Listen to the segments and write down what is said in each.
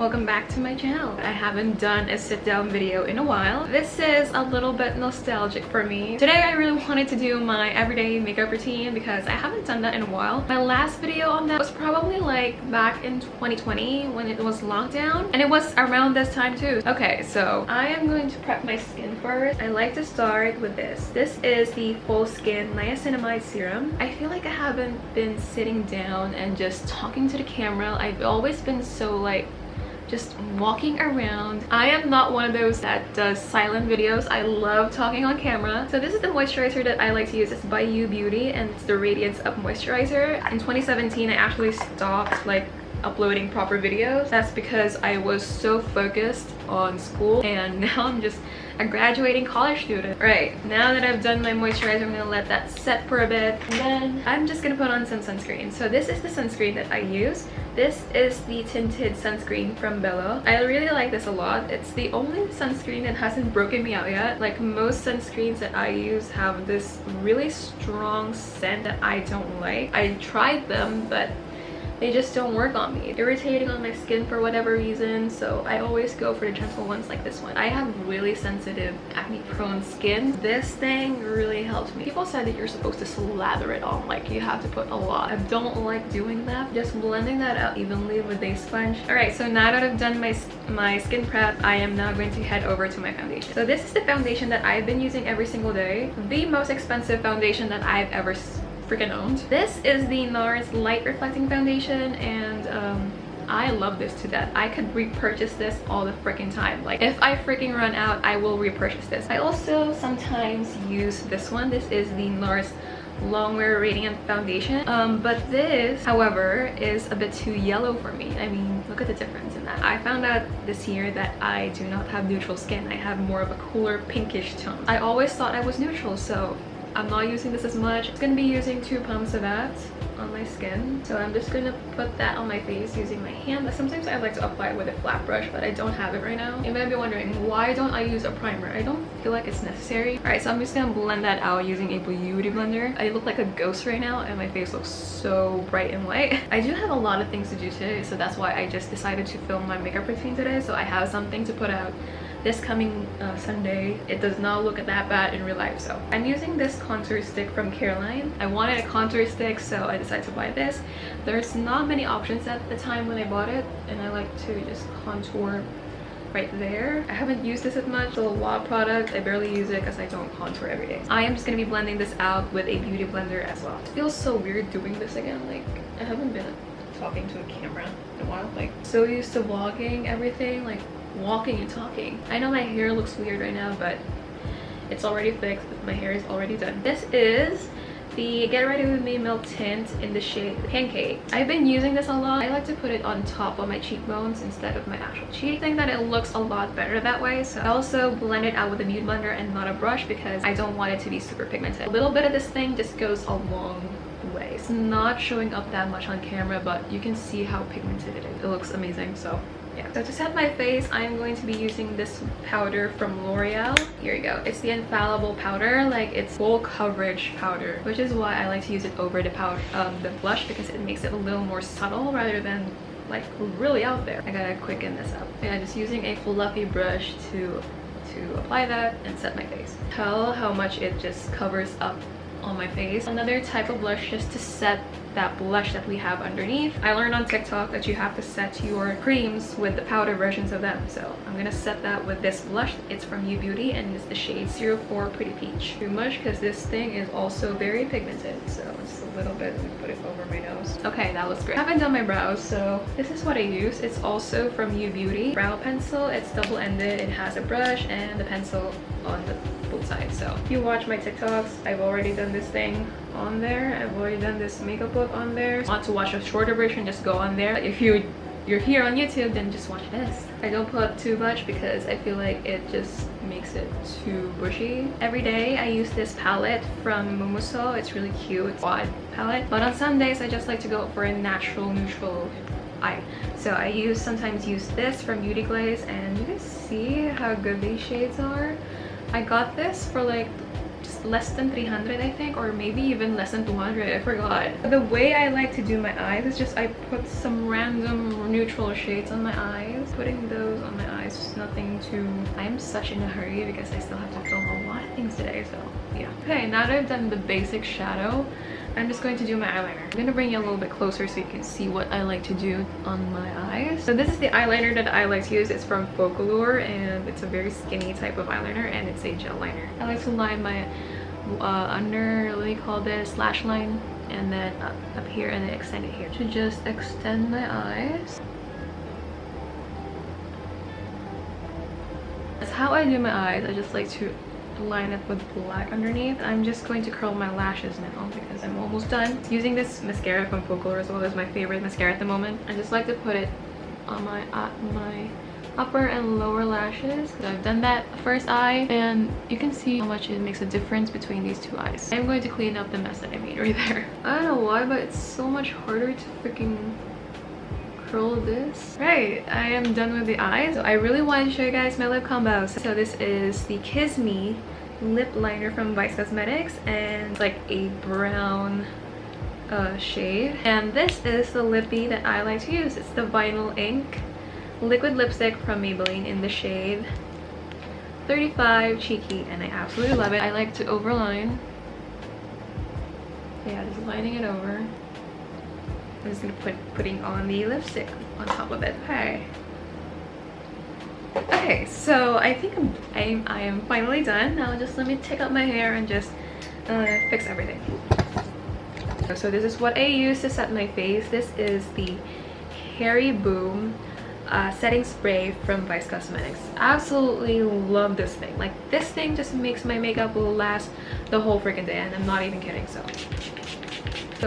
welcome back to my channel. I haven't done a sit down video in a while. This is a little bit nostalgic for me. Today I really wanted to do my everyday makeup routine because I haven't done that in a while. My last video on that was probably like back in 2020 when it was lockdown, and it was around this time too. Okay, so I am going to prep my skin first. I like to start with this. This is the Full Skin Niacinamide Serum. I feel like I haven't been sitting down and just talking to the camera. I've always been so like just walking around. I am not one of those that does silent videos. I love talking on camera. So this is the moisturizer that I like to use. It's by U Beauty and it's the Radiance Up Moisturizer. In 2017 I actually stopped like uploading proper videos. That's because I was so focused on school, and now I'm just a graduating college student. Right, now that I've done my moisturizer, I'm gonna let that set for a bit, and then I'm just gonna put on some sunscreen. So this is the sunscreen that I use. This is the tinted sunscreen from Bella. I really like this a lot. It's the only sunscreen that hasn't broken me out yet. Like most sunscreens that I use have this really strong scent that I don't like. I tried them, but they just don't work on me. Irritating on my skin for whatever reason, so I always go for the gentle ones like this one. I have really sensitive acne prone skin. This thing really helped me. People said that you're supposed to slather it on, like you have to put a lot. I don't like doing that. Just blending that out evenly with a sponge. Alright, so now that I've done my skin prep, I am now going to head over to my foundation. So this is the foundation that I've been using every single day. The most expensive foundation that I've ever freaking owned. This is the NARS Light Reflecting Foundation, and I love this to death. I could repurchase this all the freaking time. Like if I freaking run out, I will repurchase this. I also sometimes use this one. This is the NARS Longwear Radiant Foundation, but this however is a bit too yellow for me. I mean, look at the difference in that. I found out this year that I do not have neutral skin. I have more of a cooler pinkish tone. I always thought I was neutral, so I'm not using this as much. I'm gonna be using 2 pumps of that on my skin. So I'm just gonna put that on my face using my hand. Sometimes I like to apply it with a flat brush, but I don't have it right now. You might be wondering, why don't I use a primer? I don't feel like it's necessary. Alright, so I'm just gonna blend that out using a beauty blender. I look like a ghost right now and my face looks so bright and light. I do have a lot of things to do today, so that's why I just decided to film my makeup routine today, so I have something to put out this coming Sunday. It does not look that bad in real life. So I'm using this contour stick from Caroline. I wanted a contour stick, so I decided to buy this. There's not many options at the time when I bought it, and I like to just contour right there. I haven't used this as much. It's a lot of product. I barely use it because I don't contour every day. I am just gonna be blending this out with a beauty blender as well. It feels so weird doing this again. Like I haven't been talking to a camera in a while. Like so used to vlogging everything, like walking and talking. I know my hair looks weird right now, but it's already fixed. My hair is already done. This is the Get Ready With Me Milk Tint in the shade Pancake. I've been using this a lot. I like to put it on top of my cheekbones instead of my actual cheek. I think that it looks a lot better that way. So I also blend it out with a beauty blender and not a brush because I don't want it to be super pigmented. A little bit of this thing just goes a long way. It's not showing up that much on camera, but you can see how pigmented it is. It looks amazing. So yeah. So to set my face, I'm going to be using this powder from L'Oreal. Here you go. It's the Infallible powder. Like it's full coverage powder, which is why I like to use it over the powder, the blush, because it makes it a little more subtle rather than like really out there. I gotta quicken this up. Yeah, just using a fluffy brush to apply that and set my face. Tell how much it just covers up on my face. Another type of blush just to set that blush that we have underneath. I learned on TikTok that you have to set your creams with the powder versions of them, so I'm gonna set that with this blush. It's from U Beauty and it's the shade 04 Pretty Peach. Too much because this thing is also very pigmented, so just a little bit. Let me put it over my nose. Okay, that looks great. I haven't done my brows, so this is what I use. It's also from U Beauty brow pencil. It's double-ended. It has a brush and the pencil on the both sides. So if you watch my TikToks, I've already done this thing on there. I've already done this makeup look on there. Want to watch a shorter version, just go on there. If you're here on YouTube, then just watch this. I don't put too much because I feel like it just makes it too bushy. Every day I use this palette from Mumuso. It's really cute. It's a quad palette, but on some days I just like to go for a natural neutral eye. So I sometimes use this from Beauty Glaze, and you can see how good these shades are. I got this for like just less than 300 I think, or maybe even less than 200, I forgot. The way I like to do my eyes is just I put some random neutral shades on my eyes. Putting those on my eyes is nothing too... I'm such in a hurry because I still have to film a lot of things today, so yeah. Okay, now that I've done the basic shadow, I'm just going to do my eyeliner. I'm gonna bring you a little bit closer so you can see what I like to do on my eyes. So this is the eyeliner that I like to use. It's from Folklore, and it's a very skinny type of eyeliner, and it's a gel liner. I like to line my under, what do you call this, lash line, and then up here, and then extend it here to just extend my eyes. That's how I do my eyes. I just like to line it with black underneath. I'm just going to curl my lashes now because I'm almost done. Using this mascara from Folklore as well, as my favorite mascara at the moment. I just like to put it on my upper and lower lashes. So I've done that first eye, and you can see how much it makes a difference between these two eyes. I'm going to clean up the mess that I made right there. I don't know why, but it's so much harder to freaking curl this. Right, I am done with the eyes. So I really want to show you guys my lip combos. So this is the Kiss Me lip liner from Vice Cosmetics, and it's like a brown shade. And this is the lippy that I like to use. It's the Vinyl Ink liquid lipstick from Maybelline in the shade 35 Cheeky, and I absolutely love it. I like to overline. Yeah, just lining it over. I'm just gonna putting on the lipstick on top of it. Okay, so I think I am finally done. Now just let me take out my hair and just fix everything. So this is what I use to set my face. This is the Hairy Boom setting spray from Vice Cosmetics. Absolutely love this thing. Like, this thing just makes my makeup will last the whole freaking day, and I'm not even kidding. So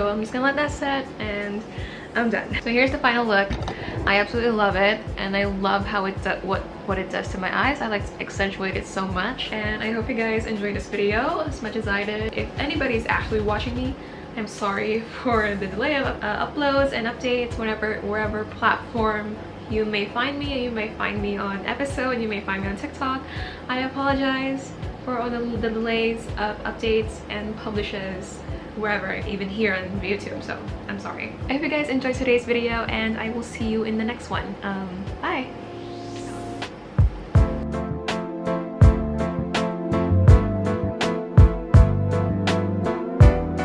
I'm just gonna let that set, and I'm done. So here's the final look. I absolutely love it, and I love how it does what it does to my eyes. I like to accentuate it so much, and I hope you guys enjoyed this video as much as I did. If anybody's actually watching me, I'm sorry for the delay of uploads and updates wherever platform you may find me. You may find me on Episode, you may find me on TikTok. I apologize for all the delays of updates and publishes wherever, even here on YouTube, so I'm sorry. I hope you guys enjoyed today's video, and I will see you in the next one. Bye!